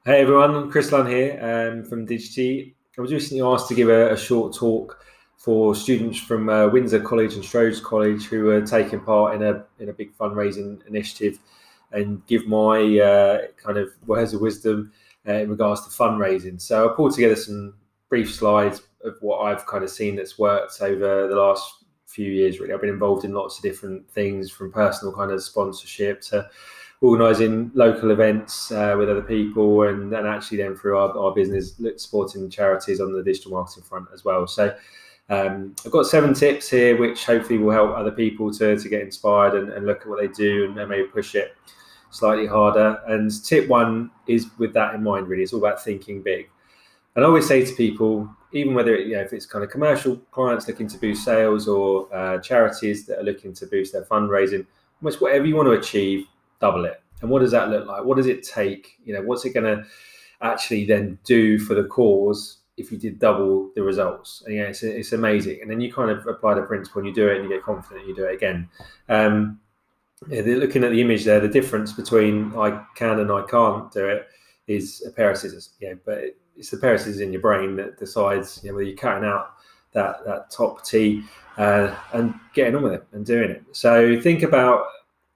Hey everyone, I'm Chris Lunn here from Digity. I was recently asked to give a short talk for students from Windsor College and Strodes College who are taking part in a big fundraising initiative and give my kind of words of wisdom in regards to fundraising. So I pulled together some brief slides of what I've kind of seen that's worked over the last few years. Really, I've been involved in lots of different things, from personal kind of sponsorship to organising local events with other people, and actually then through our business supporting charities on the digital marketing front as well. So I've got 7 tips here which hopefully will help other people to get inspired and look at what they do and maybe push it slightly harder. And tip 1 is with that in mind, really. It's all about thinking big. And I always say to people, even whether if it's kind of commercial clients looking to boost sales or charities that are looking to boost their fundraising, almost whatever you want to achieve, double it. And what does that look like? What does it take? What's it going to actually then do for the cause if you did double the results? And it's amazing. And then you kind of apply the principle and you do it, and you get confident and you do it again. Looking at the image there, the difference between I can and I can't do it is a pair of scissors. But it's the pair of scissors in your brain that decides whether you're cutting out that top T and getting on with it and doing it. So think about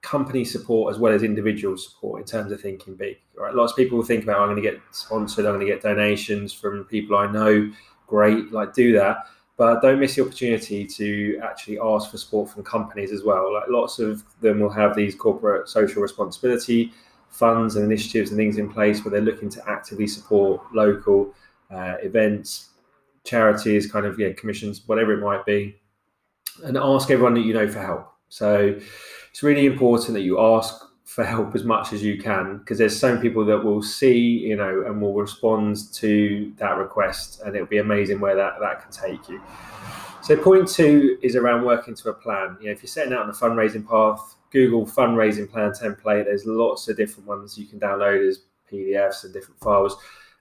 company support as well as individual support in terms of thinking big. Right? Lots of people will think about, I'm going to get sponsored, I'm going to get donations from people I know. Great, do that. But don't miss the opportunity to actually ask for support from companies as well. Lots of them will have these corporate social responsibility funds and initiatives and things in place where they're looking to actively support local events, charities, commissions, whatever it might be, and ask everyone that you know for help. So it's really important that you ask for help as much as you can, because there's some people that will see, and will respond to that request, and it'll be amazing where that can take you. So point 2 is around working to a plan. If you're setting out on a fundraising path, Google fundraising plan template. There's lots of different ones you can download as PDFs and different files.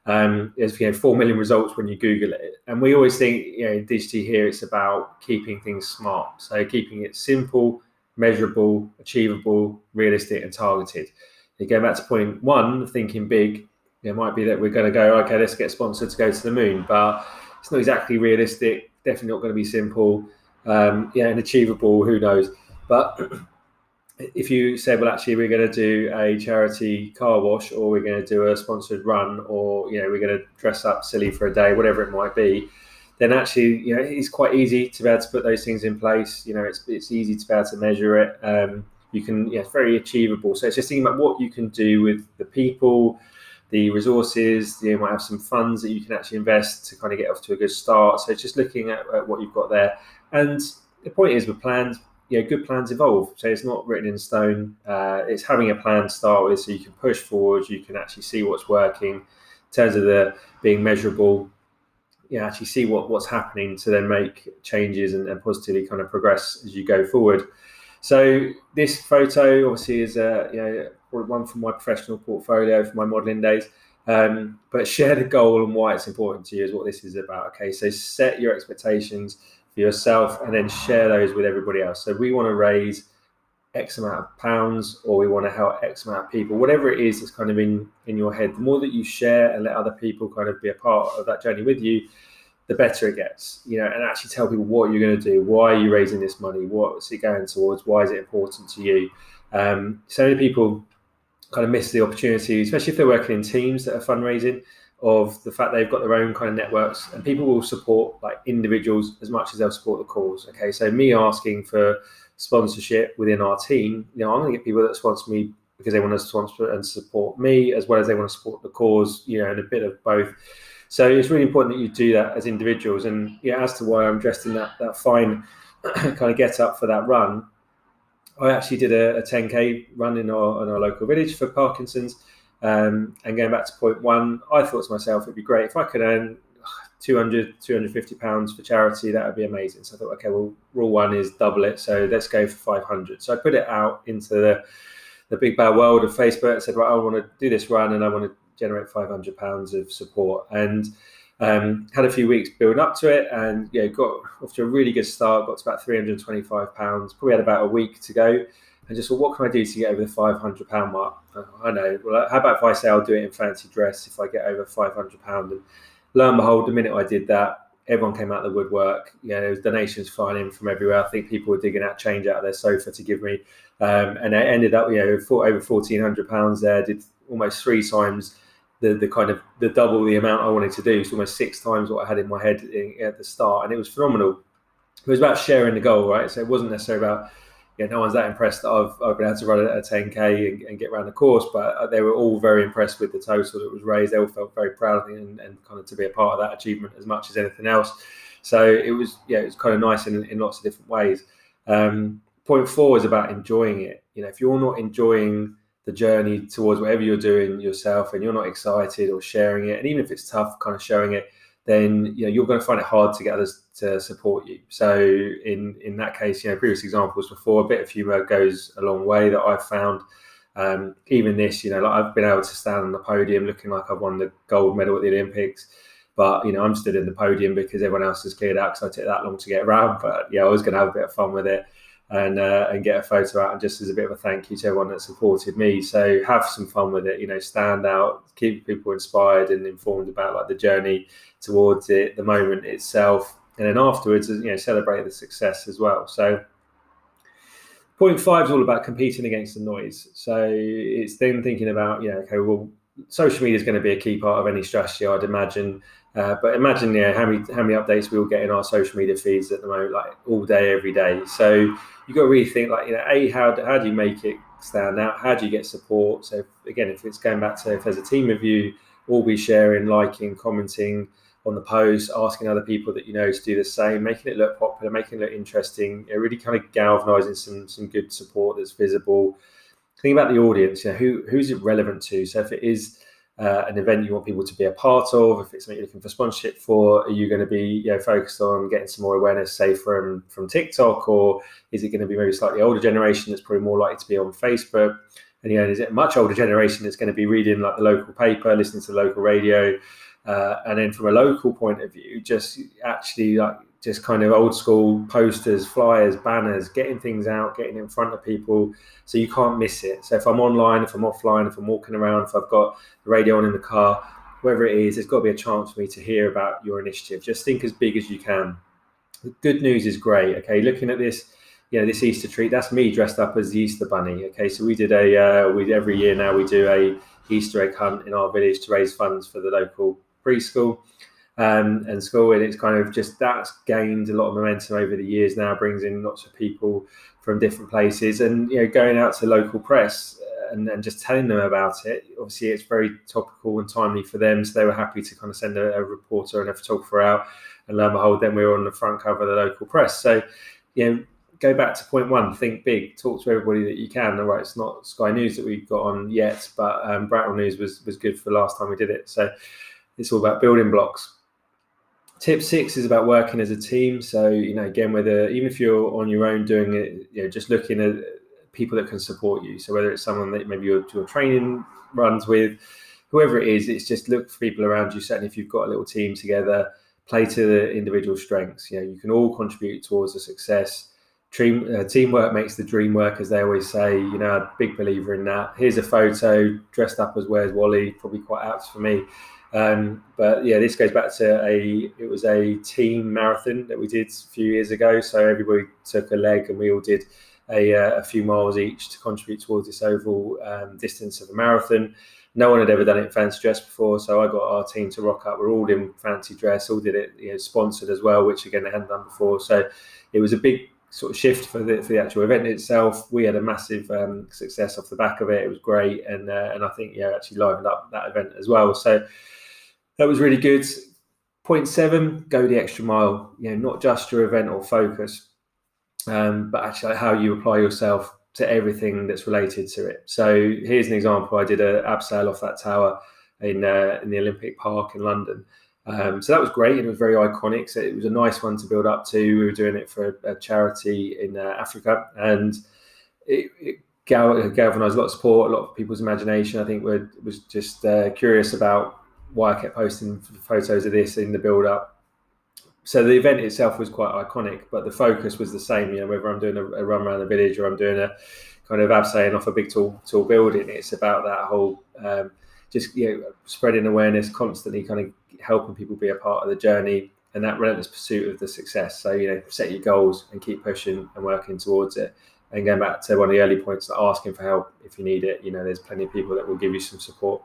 There's 4 million results when you Google it. And we always think, digitally here, it's about keeping things smart. So keeping it simple, measurable, achievable, realistic, and targeted. Going back to point 1, thinking big, it might be that we're going to go, okay, let's get sponsored to go to the moon, but it's not exactly realistic, definitely not going to be simple, and achievable, who knows. But if you say, well, actually, we're going to do a charity car wash, or we're going to do a sponsored run, or we're going to dress up silly for a day, whatever it might be, then actually, it's quite easy to be able to put those things in place. It's easy to be able to measure it. You can, it's very achievable. So it's just thinking about what you can do with the people, the resources. You might have some funds that you can actually invest to kind of get off to a good start. So it's just looking at what you've got there. And the point is, with plans, good plans evolve. So it's not written in stone. It's having a plan to start with, so you can push forward. You can actually see what's working in terms of the being measurable. Actually see what's happening to then make changes and positively kind of progress as you go forward. So this photo obviously is one from my professional portfolio from my modelling days. But share the goal and why it's important to you is what this is about. Okay, so set your expectations for yourself and then share those with everybody else. So we want to raise X amount of pounds, or we want to help X amount of people, whatever it is that's kind of in your head. The more that you share and let other people kind of be a part of that journey with you, the better it gets, and actually tell people what you're going to do. Why are you raising this money? What's it going towards? Why is it important to you? So many people kind of miss the opportunity, especially if they're working in teams that are fundraising, of the fact they've got their own kind of networks, and people will support individuals as much as they'll support the cause. Okay, so me asking for sponsorship within our team, I'm going to get people that sponsor me because they want to sponsor and support me, as well as they want to support the cause, and a bit of both. So it's really important that you do that as individuals. And as to why I'm dressed in that fine kind of get up for that run, I actually did a 10K run in our local village for Parkinson's. And going back to point 1, I thought to myself, it'd be great if I could earn £250 for charity. That would be amazing. So I thought, okay, well, rule 1 is double it. So let's go for 500. So I put it out into the big bad world of Facebook and said, right, I want to do this run and I want to generate £500 of support. And had a few weeks building up to it, and got off to a really good start. Got to about £325. Probably had about a week to go. and just, well, what can I do to get over the £500 mark? I know. Well, how about if I say I'll do it in fancy dress if I get over £500? And lo and behold, the minute I did that, everyone came out of the woodwork. There was donations flying in from everywhere. I think people were digging out change out of their sofa to give me, and it ended up, over £1,400 there. Did almost 3 times the kind of the double the amount I wanted to do. So almost 6 times what I had in my head at the start, and it was phenomenal. It was about sharing the goal, right? So it wasn't necessarily about, no one's that impressed that I've been able to run a 10K and get around the course, but they were all very impressed with the total that was raised. They all felt very proud of it and kind of to be a part of that achievement as much as anything else. So it was kind of nice in lots of different ways. Point 4 is about enjoying it. If you're not enjoying the journey towards whatever you're doing yourself, and you're not excited or sharing it, and even if it's tough kind of showing it, then you're going to find it hard to get others to support you. So in that case, previous examples before, a bit of humour goes a long way that I've found. Even this, like I've been able to stand on the podium looking like I've won the gold medal at the Olympics, but I'm stood in the podium because everyone else has cleared out because I took that long to get around. But I was going to have a bit of fun with it and get a photo out, and just as a bit of a thank you to everyone that supported me. So have some fun with it, stand out, keep people inspired and informed about like the journey towards it, the moment itself, and then afterwards, celebrate the success as well. So point 5 is all about competing against the noise. So it's then thinking about, okay, well, social media is going to be a key part of any strategy, I'd imagine. But imagine, how many updates we all get in our social media feeds at the moment, like all day, every day. So you've got to really think, like, how do you make it stand out? How do you get support? So again, if it's going back to, if there's a team of you, all be sharing, liking, commenting on the post, asking other people that to do the same, making it look popular, making it look interesting, really kind of galvanizing some good support that's visible. Think about the audience, who's it relevant to? So if it is an event you want people to be a part of, if it's something you're looking for sponsorship for, are you going to be focused on getting some more awareness, say from TikTok, or is it going to be maybe slightly older generation that's probably more likely to be on Facebook? And is it a much older generation that's going to be reading like the local paper, listening to the local radio? And then from a local point of view, just kind of old school posters, flyers, banners, getting things out, getting in front of people so you can't miss it. So if I'm online, if I'm offline, if I'm walking around, if I've got the radio on in the car, wherever it is, there's got to be a chance for me to hear about your initiative. Just think as big as you can. The good news is great. Okay, looking at this, this Easter treat, that's me dressed up as the Easter bunny. Okay, so we did every year now we do a Easter egg hunt in our village to raise funds for the local preschool and school, and it's kind of just that's gained a lot of momentum over the years now, brings in lots of people from different places, and going out to local press and just telling them about it. Obviously it's very topical and timely for them, so they were happy to kind of send a reporter and a photographer out, and lo and behold, then we were on the front cover of the local press. So go back to point 1, think big, talk to everybody that you can. All right, it's not Sky News that we've got on yet, but Brattle News was good for the last time we did it. So it's all about building blocks. Tip 6 is about working as a team. So, again, even if you're on your own doing it, just looking at people that can support you. So whether it's someone that maybe your training runs with, whoever it is, it's just look for people around you. Certainly if you've got a little team together, play to the individual strengths. You can all contribute towards the success. Teamwork makes the dream work, as they always say. A big believer in that. Here's a photo dressed up as Where's Wally, probably quite apt for me. But this goes back to it was a team marathon that we did a few years ago. So everybody took a leg and we all did a few miles each to contribute towards this overall distance of a marathon. No one had ever done it in fancy dress before, so I got our team to rock up. We're all in fancy dress, all did it sponsored as well, which again they hadn't done before. So it was a big sort of shift for the actual event itself. We had a massive success off the back of it. It was great, and I think actually livened up that event as well. So that was really good. Point 7, go the extra mile. Not just your event or focus, but actually how you apply yourself to everything that's related to it. So here's an example. I did an abseil off that tower in the Olympic Park in London. So that was great, and it was very iconic. So it was a nice one to build up to. We were doing it for a charity in Africa, and it galvanized a lot of support, a lot of people's imagination. I think was just curious about why I kept posting photos of this in the build up. So the event itself was quite iconic, but the focus was the same. Whether I'm doing a run around the village or I'm doing kind of abseiling off a big tall building. It's about that whole just spreading awareness, constantly kind of helping people be a part of the journey, and that relentless pursuit of the success. So set your goals and keep pushing and working towards it. And going back to one of the early points, like asking for help if you need it. There's plenty of people that will give you some support.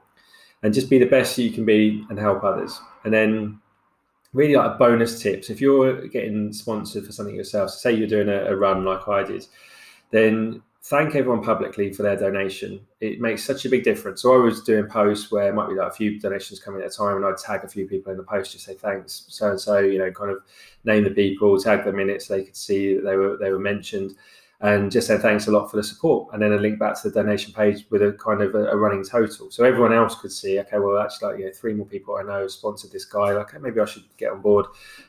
And just be the best you can be and help others. And then really like bonus tips, if you're getting sponsored for something yourself, so say you're doing a run like I did, then thank everyone publicly for their donation. It makes such a big difference. So I was doing posts where it might be like a few donations coming at a time, and I'd tag a few people in the post, just say thanks, so and so, kind of name the people, tag them in it so they could see that they were mentioned, and just say thanks a lot for the support, and then a link back to the donation page with a kind of a running total, so everyone else could see, okay, well actually like 3 more people I know have sponsored this guy, like maybe I should get on board,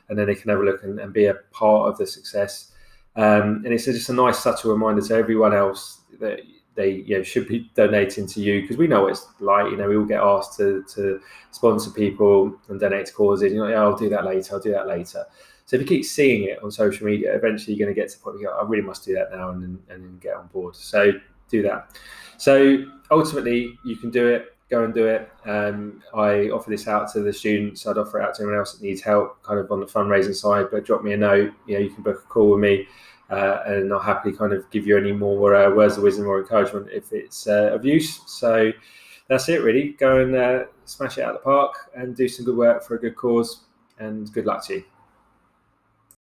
and then they can have a look and be a part of the success. And it's just a nice subtle reminder to everyone else that they should be donating to you, because we know what it's like. We all get asked to sponsor people and donate to causes. I'll do that later. So if you keep seeing it on social media, eventually you're going to get to the point where you go, I really must do that now, and then get on board. So do that. So ultimately, you can do it. Go and do it. I offer this out to the students. I'd offer it out to anyone else that needs help, kind of on the fundraising side. But drop me a note. You can book a call with me, and I'll happily kind of give you any more words of wisdom or encouragement if it's of use. So that's it, really. Go and smash it out of the park and do some good work for a good cause. And good luck to you.